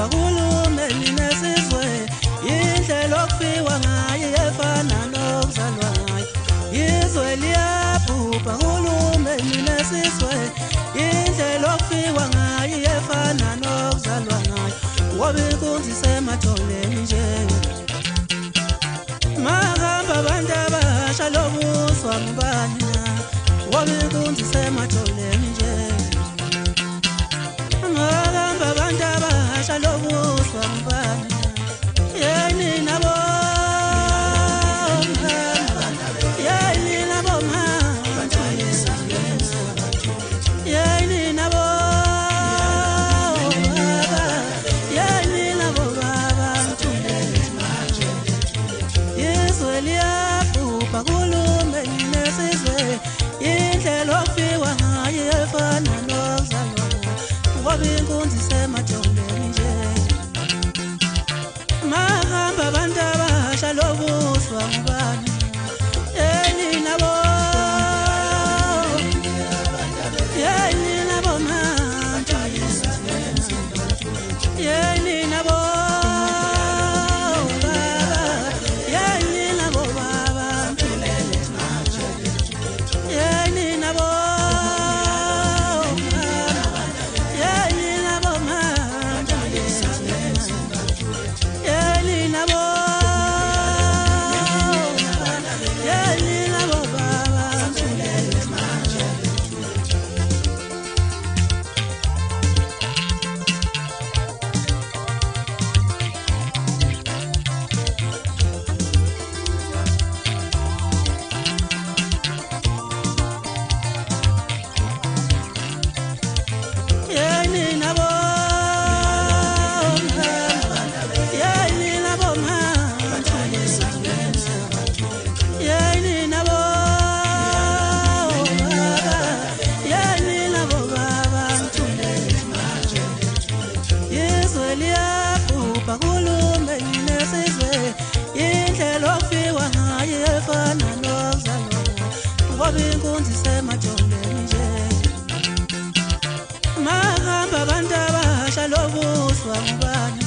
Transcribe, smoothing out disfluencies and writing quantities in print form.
Uhulumeni nesizwe indlela okufiwa ngayo efana nokuzalwa ngayo. Izwe liyabhubha uhulumeni nesizwe indlela okufiwa ngayo efana nokuzalwa ngayo. Ngoba inkunzi isematholeni nje mahamba abantu abasha lobuswa ngubani na. Ngoba inkunzi isematholeni nje mahamba abantu abasha lobuswa ngubani yeni nabo yeni nabo yeni nabo yeni nabo baba izwe liyabhubha uhulumeni nesizwe indlela okufiwa ngayo efana nokuzalwa ngoba inkunzi isematholeni nje mahamba abantu abasha lobuswa ngubani yeni nabo yeni nabo yeni nabo yeni nabo baba yeni nabo uhulumeni nesizwe indlela okufiwa ngayo efana nokuzalwa ngoba inkunzi isematholeni nje mahamba abantu abasha lobuswa ngubani